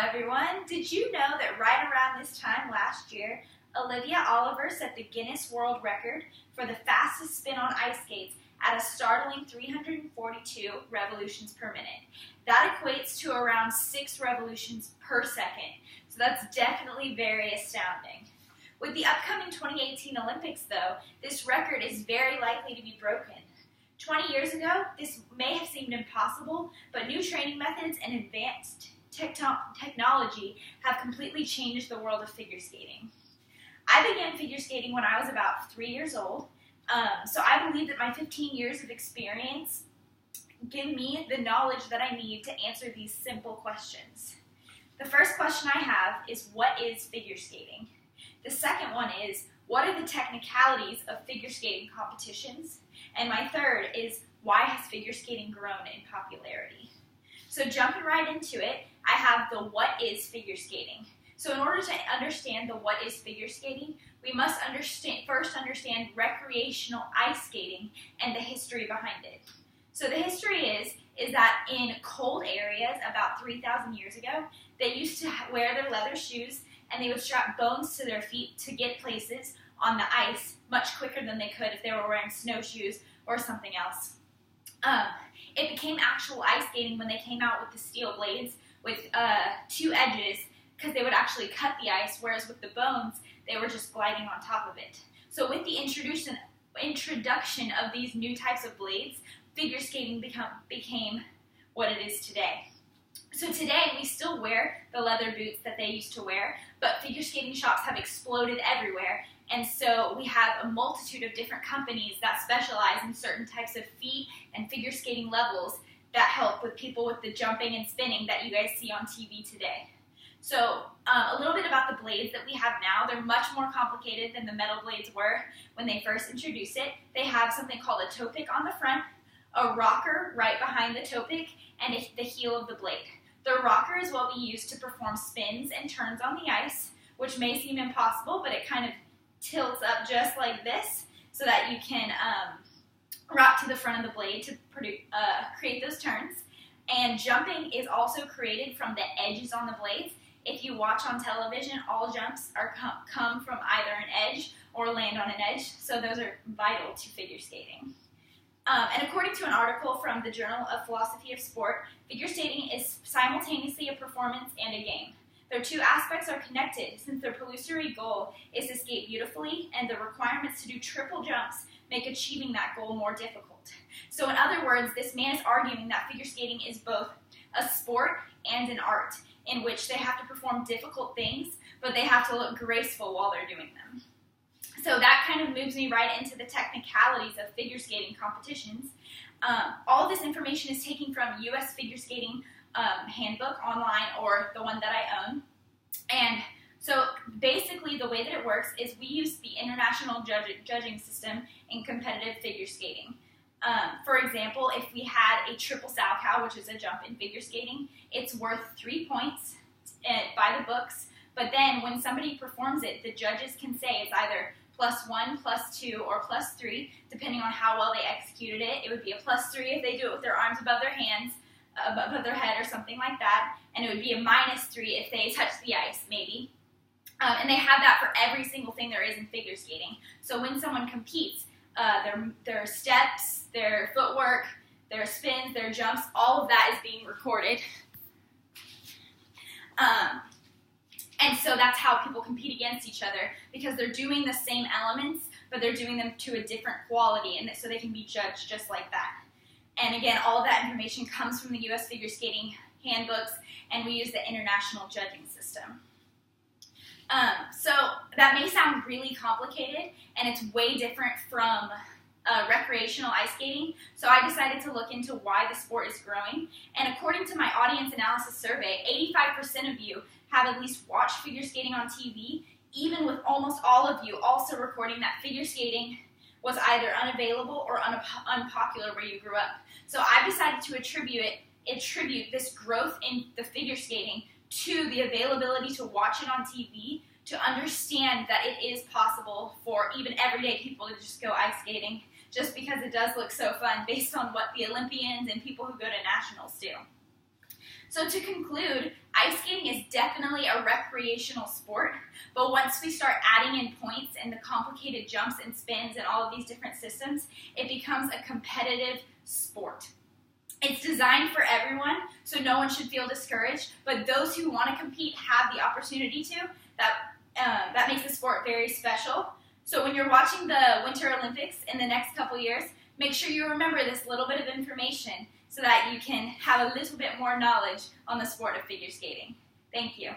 everyone. Did you know that right around this time last year, Olivia Oliver set the Guinness World Record for the fastest spin on ice skates at a startling 342 revolutions per minute. That equates to around 6 revolutions per second, so that's definitely very astounding. With the upcoming 2018 Olympics, though, this record is very likely to be broken. 20 years ago, this may have seemed impossible, but new training methods and advanced technology have completely changed the world of figure skating. I began figure skating when I was about 3 years old, so I believe that my 15 years of experience give me the knowledge that I need to answer these simple questions. The first question I have is, what is figure skating? The second one is, what are the technicalities of figure skating competitions? And my third is, why has figure skating grown in popularity? So jumping right into it, I have the what is figure skating. So in order to understand the what is figure skating, we must first understand recreational ice skating and the history behind it. So the history is that in cold areas about 3,000 years ago, they used to wear their leather shoes and they would strap bones to their feet to get places on the ice much quicker than they could if they were wearing snowshoes or something else. It became actual ice skating when they came out with the steel blades with 2 edges, because they would actually cut the ice, whereas with the bones, they were just gliding on top of it. So with the introduction of these new types of blades, figure skating became what it is today. So today, we still wear the leather boots that they used to wear, but figure skating shops have exploded everywhere, and so we have a multitude of different companies that specialize in certain types of feet and figure skating levels that help with people with the jumping and spinning that you guys see on TV today. So a little bit about the blades that we have now. They're much more complicated than the metal blades were when they first introduced it. They have something called a toe pick on the front, a rocker right behind the toe pick, and the heel of the blade. The rocker is what we use to perform spins and turns on the ice, which may seem impossible, but it kind of tilts up just like this so that you can rock to the front of the blade to create those turns. And jumping is also created from the edges on the blades. If you watch on television, all jumps come from either an edge or land on an edge, so those are vital to figure skating. And according to an article from the Journal of Philosophy of Sport, figure skating is simultaneously a performance and a game. Their 2 aspects are connected since their illusory goal is to skate beautifully, and the requirements to do triple jumps make achieving that goal more difficult. So in other words, this man is arguing that figure skating is both a sport and an art, in which they have to perform difficult things, but they have to look graceful while they're doing them. So that kind of moves me right into the technicalities of figure skating competitions. All of this information is taken from U.S. Figure Skating Handbook online, or the one that I own. And so basically the way that it works is we use the international judging system in competitive figure skating. For example, if we had a triple Salchow, which is a jump in figure skating, it's worth 3 points by the books. But then when somebody performs it, the judges can say it's either +1, +2, or +3, depending on how well they executed it. It would be a +3 if they do it with their arms above their hands, above their head, or something like that. And it would be a -3 if they touch the ice, maybe. And they have that for every single thing there is in figure skating. So when someone competes, their steps, their footwork, their spins, their jumps, all of that is being recorded. And so that's how people compete against each other, because they're doing the same elements, but they're doing them to a different quality, and so they can be judged just like that. And again, all of that information comes from the U.S. Figure Skating Handbooks, and we use the international judging system. So that may sound really complicated, and it's way different from recreational ice skating, so I decided to look into why the sport is growing. And according to my audience analysis survey, 85% of you have at least watched figure skating on TV, even with almost all of you also recording that figure skating was either unavailable or unpopular where you grew up. So I decided to attribute this growth in the figure skating to the availability to watch it on TV, to understand that it is possible for even everyday people to just go ice skating, just because it does look so fun based on what the Olympians and people who go to nationals do. So to conclude, ice skating is definitely a recreational sport, but once we start adding in points and the complicated jumps and spins and all of these different systems, it becomes a competitive sport. It's designed for everyone, so no one should feel discouraged, but those who want to compete have the opportunity to. That makes the sport very special. So when you're watching the Winter Olympics in the next couple years, make sure you remember this little bit of information so that you can have a little bit more knowledge on the sport of figure skating. Thank you.